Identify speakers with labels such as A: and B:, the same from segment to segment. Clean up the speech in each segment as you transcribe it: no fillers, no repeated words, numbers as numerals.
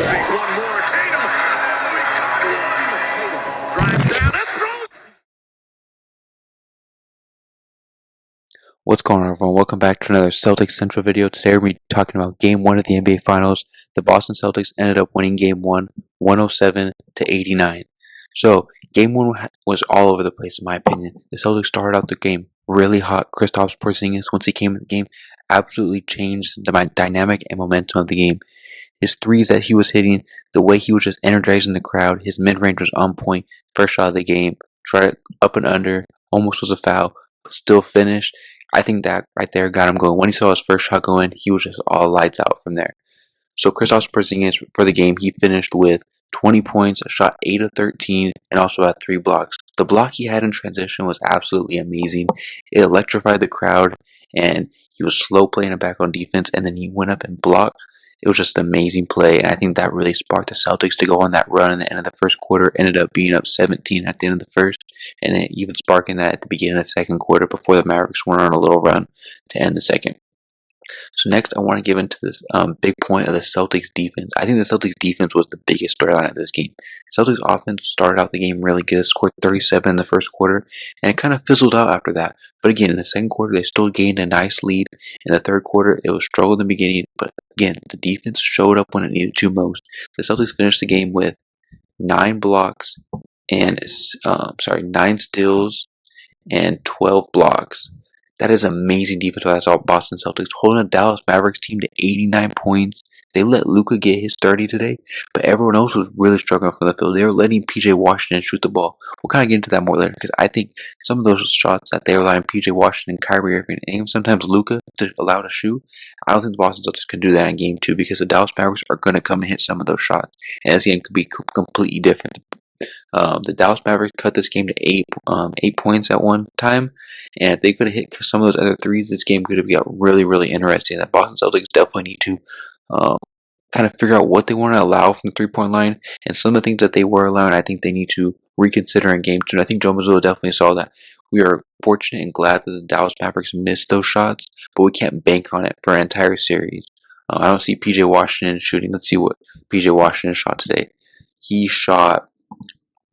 A: One more. Tatum. Oh, he caught one. Drives down. That throws.
B: What's going on, everyone? Welcome back to another Celtics Central video. Today we're going to be talking about Game 1 of the NBA Finals. The Boston Celtics ended up winning Game 1, 107-89. So, Game 1 was all over the place, in my opinion. The Celtics started out the game really hot. Kristaps Porzingis, once he came in the game, absolutely changed the dynamic and momentum of the game. His threes that he was hitting, the way he was just energizing the crowd, his mid-range was on point. First shot of the game, tried it up and under, almost was a foul, but still finished. I think that right there got him going. When he saw his first shot go in, he was just all lights out from there. So Kristaps Porzingis for the game, he finished with 20 points, shot 8 of 13, and also had 3 blocks. The block he had in transition was absolutely amazing. It electrified the crowd, and he was slow playing it back on defense, and then he went up and blocked. It was just an amazing play, and I think that really sparked the Celtics to go on that run in the end of the first quarter. Ended up being up 17 at the end of the first, and then even sparking that at the beginning of the second quarter before the Mavericks went on a little run to end the second. So next, I want to get into this big point of the Celtics defense. I think the Celtics defense was the biggest storyline of this game. Celtics offense started out the game really good, scored 37 in the first quarter, and it kind of fizzled out after that. But again, in the second quarter, they still gained a nice lead. In the third quarter, it was struggle in the beginning, but again, the defense showed up when it needed to most. The Celtics finished the game with 9 blocks and 9 steals and 12 blocks. That is amazing defense by the Boston Celtics, holding a Dallas Mavericks team to 89 points. They let Luka get his 30 today, but everyone else was really struggling from the field. They were letting PJ Washington shoot the ball. We'll kind of get into that more later, because I think some of those shots that they were allowing PJ Washington, Kyrie Irving, and even sometimes Luka to allow to shoot, I don't think the Boston Celtics can do that in Game 2, because the Dallas Mavericks are going to come and hit some of those shots, and this game could be completely different. The Dallas Mavericks cut this game to 8 points at one time, and if they could have hit some of those other threes, this game could have got really, really interesting. The Boston Celtics definitely need to kind of figure out what they want to allow from the 3-point line, and some of the things that they were allowing, I think they need to reconsider in Game 2. And I think Joe Mazzulla definitely saw that. We are fortunate and glad that the Dallas Mavericks missed those shots, but we can't bank on it for an entire series. I don't see PJ Washington shooting. Let's see what PJ Washington shot today. He shot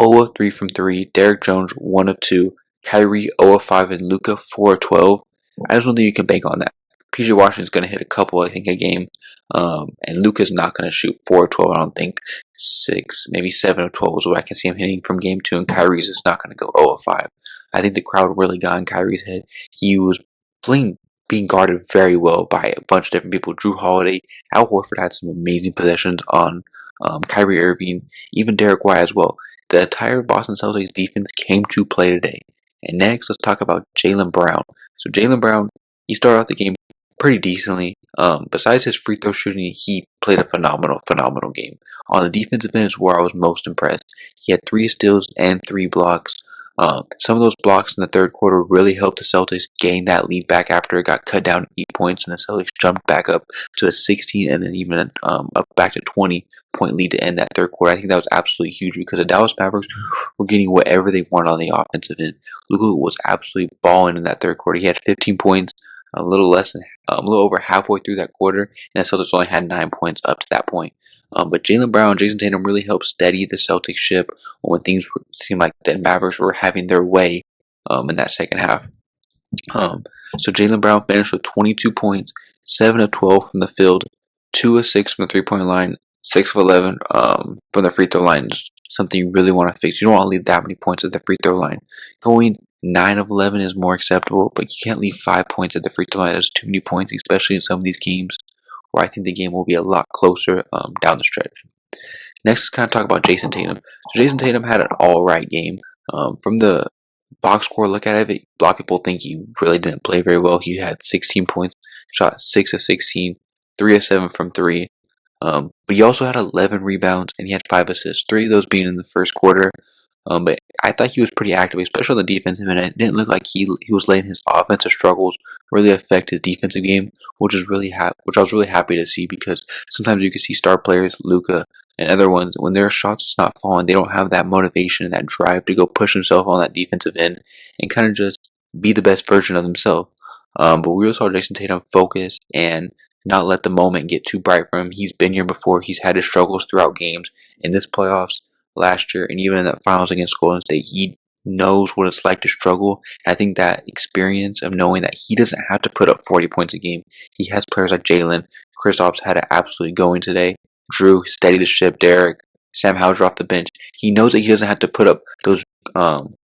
B: 0 of 3 from 3. Derrick Jones 1 of 2. Kyrie 0 of 5, and Luka 4 of 12. I just don't think you can bank on that. PJ Washington's going to hit a couple, I think, a game. And Luka's not going to shoot 4 of 12. I don't think 6, maybe 7 of 12 is what I can see him hitting from Game 2. And Kyrie's is not going to go 0 of 5. I think the crowd really got in Kyrie's head. He was being guarded very well by a bunch of different people. Drew Holiday, Al Horford had some amazing possessions on Kyrie Irving, even Derek White as well. The entire Boston Celtics defense came to play today. And next, let's talk about Jaylen Brown. So Jaylen Brown, he started out the game pretty decently. Besides his free throw shooting, he played a phenomenal game. On the defensive end is where I was most impressed. He had 3 steals and 3 blocks. Some of those blocks in the third quarter really helped the Celtics gain that lead back after it got cut down to 8 points, and the Celtics jumped back up to a 16 and then even up back to 20-point lead to end that third quarter. I think that was absolutely huge because the Dallas Mavericks were getting whatever they wanted on the offensive end. Luka was absolutely balling in that third quarter. He had 15 points, a little over halfway through that quarter, and the Celtics only had 9 points up to that point. But Jaylen Brown and Jason Tatum really helped steady the Celtics ship when things seemed like the Mavericks were having their way in that second half. So Jaylen Brown finished with 22 points, 7 of 12 from the field, 2 of 6 from the 3-point line, 6 of 11 from the free throw line. Something you really want to fix. You don't want to leave that many points at the free throw line. Going 9 of 11 is more acceptable, but you can't leave 5 points at the free throw line. That's too many points, especially in some of these games where I think the game will be a lot closer down the stretch. Next, let's kind of talk about Jason Tatum. So Jason Tatum had an alright game. From the box score look at it, a lot of people think he really didn't play very well. He had 16 points, shot 6 of 16, 3 of 7 from 3. But he also had 11 rebounds and he had 5 assists, 3 of those being in the first quarter. But I thought he was pretty active, especially on the defensive end. It didn't look like he was letting his offensive struggles really affect his defensive game, which I was really happy to see, because sometimes you can see star players, Luka and other ones, when their shots just not falling, they don't have that motivation and that drive to go push themselves on that defensive end and kind of just be the best version of themselves. But we also saw Jason Tatum focus and not let the moment get too bright for him. He's been here before. He's had his struggles throughout games in this playoffs last year and even in the finals against Golden State. He knows what it's like to struggle. And I think that experience of knowing that he doesn't have to put up 40 points a game. He has players like Jalen. Kristaps had it absolutely going today. Drew steady the ship. Derek, Sam Hauser off the bench. He knows that he doesn't have to put up those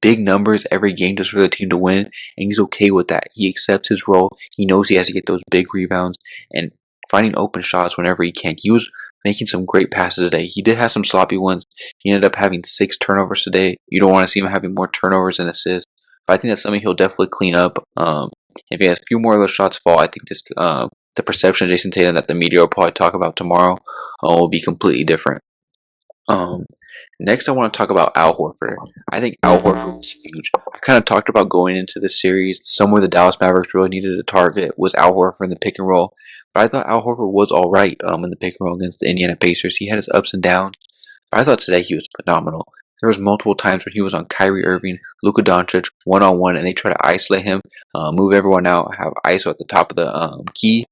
B: big numbers every game just for the team to win, and he's okay with that. He accepts his role. He knows he has to get those big rebounds and finding open shots whenever he can. He was making some great passes today. He did have some sloppy ones. He ended up having 6 turnovers today. You don't want to see him having more turnovers than assists, but I think that's something he'll definitely clean up. If he has a few more of those shots fall, I think this the perception of Jason Tatum that the media will probably talk about tomorrow will be completely different. Next, I want to talk about Al Horford. I think Al Horford was huge. I kind of talked about going into the series, somewhere the Dallas Mavericks really needed a target was Al Horford in the pick and roll. But I thought Al Horford was all right in the pick and roll against the Indiana Pacers. He had his ups and downs, but I thought today he was phenomenal. There was multiple times when he was on Kyrie Irving, Luka Doncic, one-on-one, and they try to isolate him, move everyone out, have ISO at the top of the key.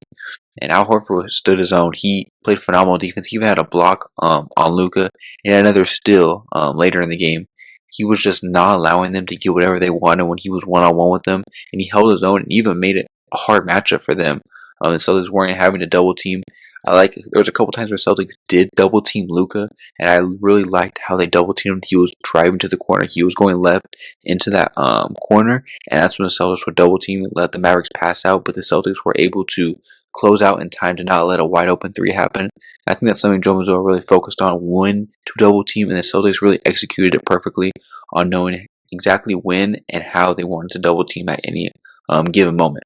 B: And Al Horford stood his own. He played phenomenal defense. He even had a block on Luka and another steal later in the game. He was just not allowing them to get whatever they wanted when he was one-on-one with them. And he held his own and even made it a hard matchup for them. The Celtics weren't having to double team. There was a couple times where Celtics did double team Luka, and I really liked how they double teamed him. He was driving to the corner. He was going left into that corner, and that's when the Celtics would double team and let the Mavericks pass out. But the Celtics were able to close out in time to not let a wide open 3 happen. I think that's something Joe Mazzulla really focused on, when to double team, and the Celtics really executed it perfectly on knowing exactly when and how they wanted to double team at any given moment.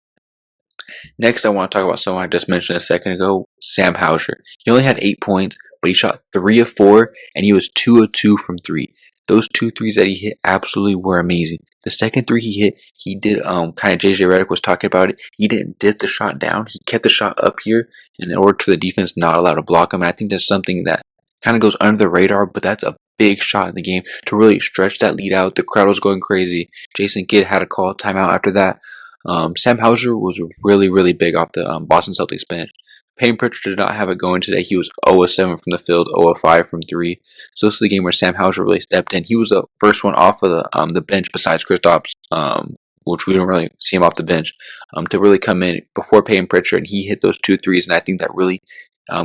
B: Next, I want to talk about someone I just mentioned a second ago, Sam Hauser. He only had 8 points, but he shot 3 of 4, and he was 2 of 2 from 3. Those 2 threes that he hit absolutely were amazing. The second 3 he hit, he did kind of JJ Redick was talking about it. He didn't dip the shot down. He kept the shot up here, and in order for the defense not allowed to block him. And I think that's something that kind of goes under the radar, but that's a big shot in the game to really stretch that lead out. The crowd was going crazy. Jason Kidd had to call a timeout after that. Sam Hauser was really, really big off the Boston Celtics bench. Payton Pritchard did not have it going today. He was 0 of 7 from the field, 0 of 5 from 3. So this is the game where Sam Hauser really stepped in. He was the first one off of the bench besides Kristaps, which we don't really see him off the bench, to really come in before Payton Pritchard, and he hit those 2 threes, and I think that really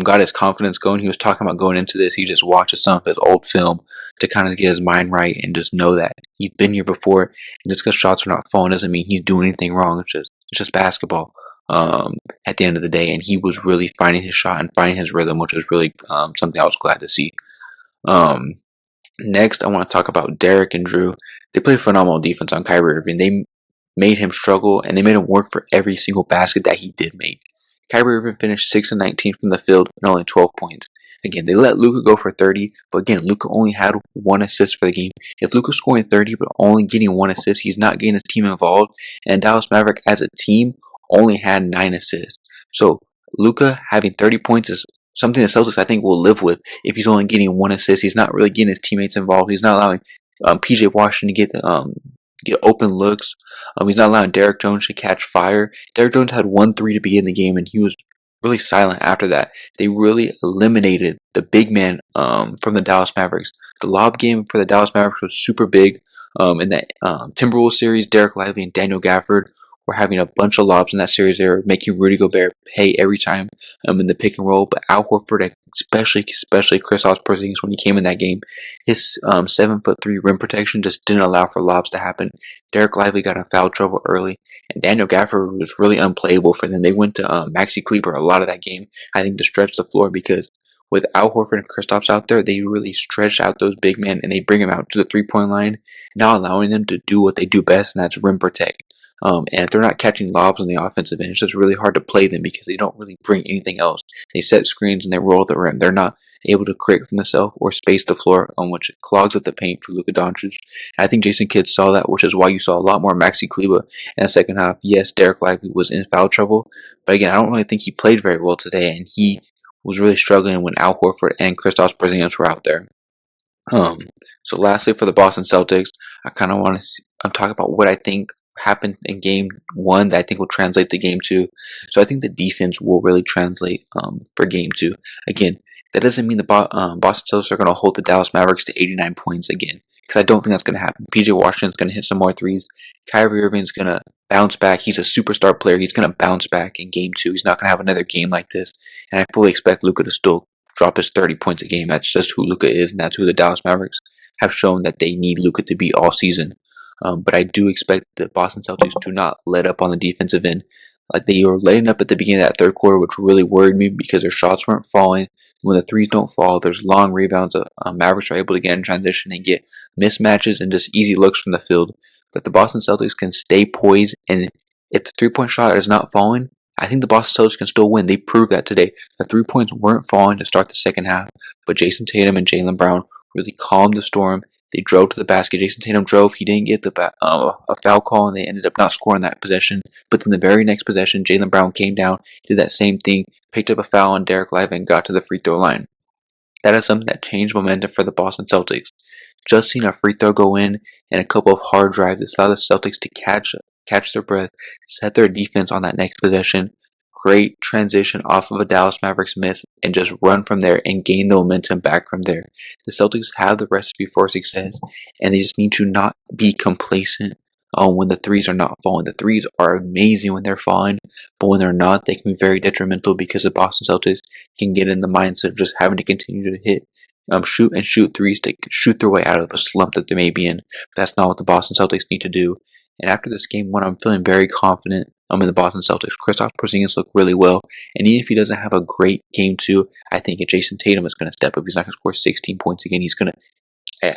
B: got his confidence going. He was talking about going into this. He just watches some of his old film to kind of get his mind right and just know that he's been here before. And just because shots are not falling doesn't mean he's doing anything wrong. It's just basketball at the end of the day. And he was really finding his shot and finding his rhythm, which is really something I was glad to see. Next, I want to talk about Derek and Drew. They played phenomenal defense on Kyrie Irving. They made him struggle, and they made him work for every single basket that he did make. Kyrie Irving finished 6 of 19 from the field and only 12 points. Again, they let Luka go for 30, but again, Luka only had 1 assist for the game. If Luka's scoring 30 but only getting 1 assist, he's not getting his team involved, and Dallas Maverick as a team only had 9 assists. So Luka having 30 points is something the Celtics I think will live with. If he's only getting 1 assist, he's not really getting his teammates involved. He's not allowing PJ Washington to get open looks. He's not allowing Derek Jones to catch fire. Derek Jones had 1 3 to begin the game, and he was really silent after that. They really eliminated the big man from the Dallas Mavericks. The lob game for the Dallas Mavericks was super big. In that Timberwolves series, Derek Lively and Daniel Gafford were having a bunch of lobs in that series. They were making Rudy Gobert pay every time in the pick and roll. But Al Horford, especially Kristaps Porzingis, when he came in that game, his 7'3" rim protection just didn't allow for lobs to happen. Derek Lively got in foul trouble early, and Daniel Gafford was really unplayable for them. They went to Maxi Kleber a lot of that game, I think, to stretch the floor, because with Al Horford and Kristaps out there, they really stretch out those big men, and they bring them out to the three-point line, not allowing them to do what they do best, and that's rim protect. And if they're not catching lobs on the offensive end, it's just really hard to play them because they don't really bring anything else. They set screens and they roll the rim. They're not able to create for themselves or space the floor, on which it clogs up the paint for Luka Doncic. And I think Jason Kidd saw that, which is why you saw a lot more Maxi Kleber in the second half. Yes, Derek Lively was in foul trouble, but again, I don't really think he played very well today, and he was really struggling when Al Horford and Kristaps Porzingis were out there. So lastly, for the Boston Celtics, I kind of want to talk about what I think happened in game 1 that I think will translate to game 2. So I think the defense will really translate for game 2. Again, that doesn't mean the Boston Celtics are going to hold the Dallas Mavericks to 89 points again, because I don't think that's going to happen. PJ Washington's going to hit some more threes. Kyrie Irving's going to bounce back. He's a superstar player. He's going to bounce back in game 2. He's not going to have another game like this. And I fully expect Luka to still drop his 30 points a game. That's just who Luka is, and that's who the Dallas Mavericks have shown that they need Luka to be all season. But I do expect the Boston Celtics to not let up on the defensive end. Like they were letting up at the beginning of that third quarter, which really worried me because their shots weren't falling. When the threes don't fall, there's long rebounds. Mavericks are able to get in transition and get mismatches and just easy looks from the field. But the Boston Celtics can stay poised, and if the three-point shot is not falling, I think the Boston Celtics can still win. They proved that today. The 3 points weren't falling to start the second half, but Jason Tatum and Jaylen Brown really calmed the storm. They drove to the basket. Jason Tatum drove. He didn't get a foul call, and they ended up not scoring that possession. But then the very next possession, Jaylen Brown came down, did that same thing, picked up a foul on Derek Lively, and got to the free throw line. That is something that changed momentum for the Boston Celtics. Just seeing a free throw go in and a couple of hard drives, it allowed the Celtics to catch their breath, set their defense on that next possession, great transition off of a Dallas Mavericks miss, and just run from there and gain the momentum back from there. The Celtics have the recipe for success, and they just need to not be complacent when the threes are not falling. The threes are amazing when they're falling, but when they're not, they can be very detrimental because the Boston Celtics can get in the mindset of just having to continue to hit shoot threes to shoot their way out of a slump that they may be in. But that's not what the Boston Celtics need to do. And after this game 1, I'm feeling very confident in the Boston Celtics. Kristaps Porzingis looked really well, and even if he doesn't have a great game 2, I think Jason Tatum is going to step up. He's not going to score 16 points again. He's going to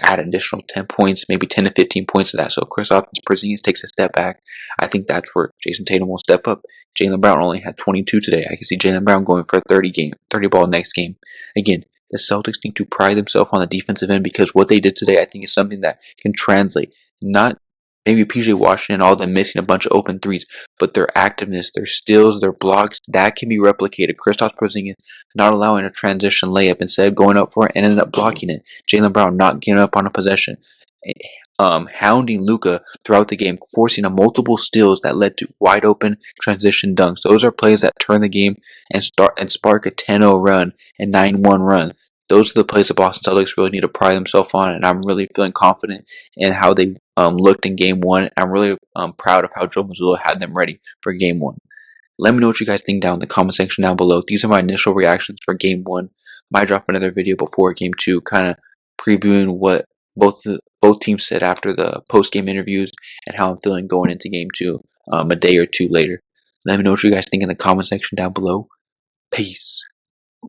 B: add additional 10 points, maybe 10 to 15 points to that. So Kristaps Porzingis takes a step back. I think that's where Jason Tatum will step up. Jaylen Brown only had 22 today. I can see Jaylen Brown going for a 30 ball next game. Again, the Celtics need to pride themselves on the defensive end, because what they did today, I think, is something that can translate. Not maybe PJ Washington, all them missing a bunch of open threes, but their activeness, their steals, their blocks, that can be replicated. Kristaps Porzingis not allowing a transition layup, instead going up for it and ended up blocking it. Jaylen Brown not giving up on a possession. Hounding Luka throughout the game, forcing a multiple steals that led to wide open transition dunks. Those are plays that turn the game and spark a 10-0 run and 9-1 run. Those are the plays the Boston Celtics really need to pride themselves on, and I'm really feeling confident in how they looked in game 1. I'm really proud of how Joe Mazzulla had them ready for game 1. Let me know what you guys think down in the comment section down below. These are my initial reactions for game 1. Might drop another video before game 2, kind of previewing what both teams said after the post-game interviews and how I'm feeling going into game 2 a day or two later. Let me know what you guys think in the comment section down below. Peace.